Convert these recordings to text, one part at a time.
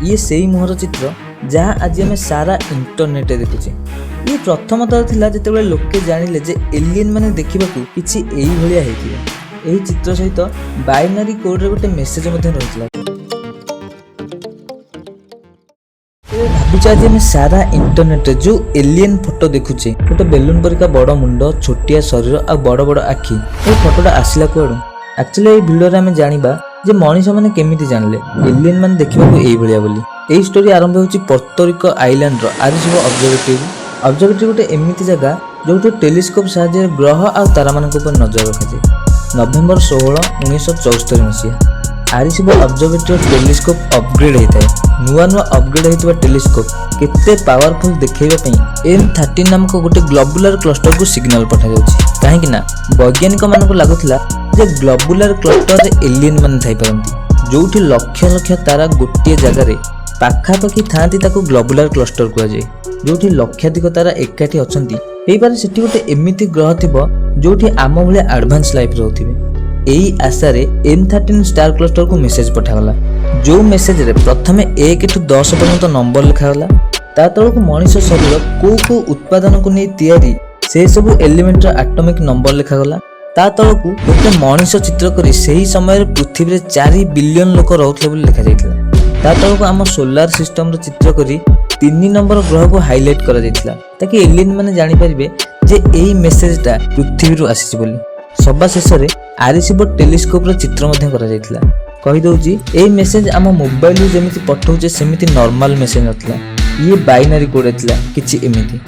ये सेई मुहर चित्र जहाँ आज आम सारा इंटरनेट देखुचे। ये प्रथम थर थिला जेतेबेले लोके जानिले जे एलियन माने देखिबाकू किछि एई भलिया हेतिबा। एही चित्र सहित बाइनरी कोड रे गोटे मेसेज मध्ये रहितला। भाबुचे आज आम सारा इंटरनेट जो एलियन फोटो देखुचे, गोटे बेलून परिका बड़ मुंड, छोटिया शरीर आ बड़ बड़ आखि, ए फोटोटा आसिला कुआडू? एक्चुअली ए वीडियो रे आम जानिबा जे मनीष माने केमिति जानले एलियन माने देखिबाकू एई भलिया बोली। एही स्टोरी आरंभ होछि पोर्टोरिको आइलैंड रो आरिसिबो ऑब्जर्वेटरी। ऑब्जर्वेटरी गोटे एमिति जगह जोठी टेलीस्कोप साहाय्य ग्रह आ तारा मानक उपर नजर रखाଯାଏ। नवेम्बर 16, 1974 मसीहा आरिसिबो ऑब्जर्वेटरी टेलीस्कोप अपग्रेड होता है। नुआ नुआ अपग्रेड होता टेलीस्कोप केते पावरफुल देखैबा पई M13 नामक गोटे ग्लोबुलर क्लस्टर को सिग्नल पठा जाउछि। काहेकि ना वैज्ञानिक मानक लागुथिला जे ग्लोबुलर क्लस्टर रे एलियन माने थाई परंती, जोठी लक्ष लक्ष तारा गोटे जगह रे पाखापाखि थांती ताको ग्लोबुलर क्लस्टर कुआ जाए। जोठी लक्षाधिक तारा एकाठी अछंती, एई बारे सेठी गोटे एमिति ग्रह थिबो जोठी आम भले एडवांस लाइफ रहउथिबे। एई आशा रे M13 स्टार क्लस्टर को मेसेज पठागला। जो मेसेज रे प्रथमे 1 टू 10 पर्यंत नंबर लिखागला। ता तळको मनुष्य शरीर को उत्पादन को नै तयारी से सब एलिमेंट रा एटॉमिक नंबर लिखागला। ता तळको गोटे मनुष्य चित्र करी सेही समय पृथ्वी रे 4 बिलियन लोक रहउथले बोली लिखा जायतिला। ता तळको आम सोलार सिस्टम रो चित्र करी 3 नंबर ग्रह को हाइलाइट करा जायतिला, ताकि एलियन माने जानि परिबे जे एही मेसेजटा पृथ्वी रो आसीछि बोली। सबा शेष रे आरिसिबो टेलीस्कोप रो चित्र मध्ये करा जायतिला। कहि दउजी एही मेसेज आम मोबाइल रो जेमिति पठौजे सेमिति नॉर्मल मेसेज नथला, ये बाइनरी कोड थिला किछि एमिति।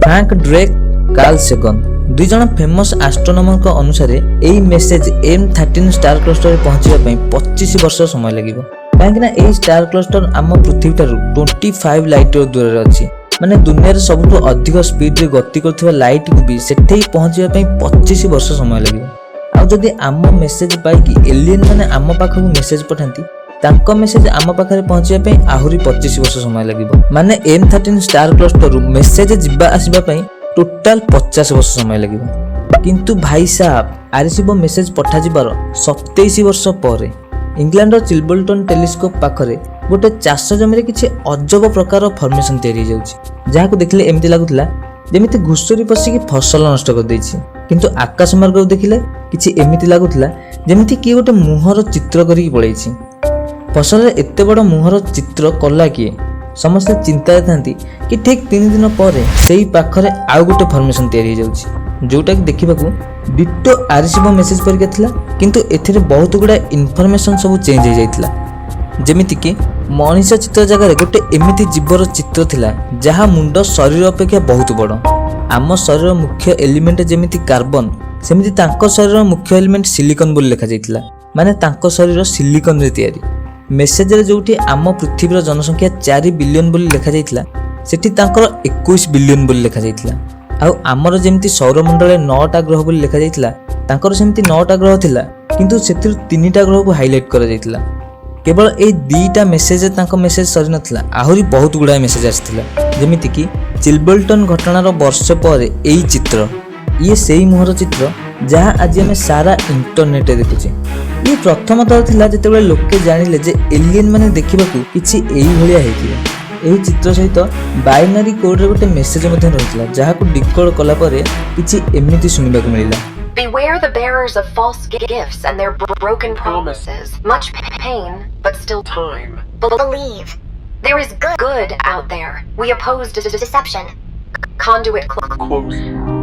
फ्रैंक ड्रेक, कार्ल सेगन दुई जन फेमस एस्ट्रोनॉमर अनुसार एई मेसेज M13 स्टार क्लस्टर रे पहुंचीबा पई 25 वर्ष समय लागिबो। काहेकि एई स्टार क्लस्टर आम पृथ्वी ठारू 25 लाइट ईयर दूर रे अछि। माने दुनिया रे सबटु अधिक स्पीड रे गति करथिबा लाइट को भी सेठै पहुंचीबा पई 25 वर्ष समय लागिबो। आ जदि आम मेसेज पाई कि एलियन माने आम पाखकु मेसेज पठांती, तांको मेसेज आम पाखरे पहुंचीबा पई आहुरी 25 वर्ष समय लागिबो। माने M13 स्टार क्लस्टर रु मेसेज जिबा आसीबा पई टोटल 50 वर्ष समय लगिबो। किंतु भाई साहब आरिसिबो मेसेज पठा जिबार 27 वर्ष पर इंग्लैंड चिल्बर्टन टेलीस्कोप पाखरे गोटे चाष जमी रे किछि अजब प्रकार फॉर्मेशन तयारी जाउछि, जाहाको देखिले एमिति लागुतला जेमिति घुसुरी पसिकी फसल नष्ट कर दैछि। किंतु आकाश मार्ग देखिले किछि एमिति लागुतला जेमिति कि गोटे मुहर चित्र करिक पळैछि। फसल रे एते बड़ मुहर चित्र कला किए? समस्त चिंता थांती कि ठीक 3 दिन पर सेही पाखरे आउ गोटे फॉर्मेशन तयारी जाउछि, जोटा कि देखिबाकू डिटो आरिसिबो मेसेज परिका थिला। किंतु एथिरे बहुत गुडा इन्फॉर्मेशन सब चेंज हो जाइतिला। जेमिति कि मनुष्य चित्र जगह रे गोटे एमिति जीवर चित्र थिला जहा मुंड शरीर अपेक्षा बहुत बड़। आम शरीर मुख्य एलिमेंट जेमिति कार्बन, सेमिति तांको शरीर मुख्य एलिमेंट सिलिकॉन बोली लिखा जाइतिला। माने तांको शरीर सिलिकॉन रे तयारी। मेसेज रे जोठी आम पृथ्वी जनसंख्या 4 बिलियन बोली लिखा जाइतिला, सेठी तांकर 21 बिलियन बोली लिखा जाइतिला। आउ आमर जेमिति सौरमंडल 9टा ग्रह बोली लिखा जाइतिला, तांकर सेमिति 9टा ग्रह थिला, किंतु सेथिर 3टा ग्रह को हाइलाइट करा जाइतिला। केवल ए 2टा मेसेज तांको मेसेज सरी नथिला, आहुरी बहुत गुडा मेसेज आस्थिला। जेमिति कि चिल्बर्टन घटनार वर्ष पर एई चित्र, ये सेई मुहर चित्र जहाँ आज आम सारा इंटरनेट देखुचे। ये प्रथम थर थिला जेतेबेले लोके जानिले जे एलियन माने देखिबाकू किछि एई भलिया हेतिबा। एही चित्र सहित बाइनरी कोड रे गोटे मेसेज मध्ये रहितला, जाहाको डिकोड कला परे किछि एमिति सुनिबाकू मिलिला। Beware the bearers of false gifts and their broken promises. Much pain, but still time. Believe. There is good out there. We oppose deception. Conduit close.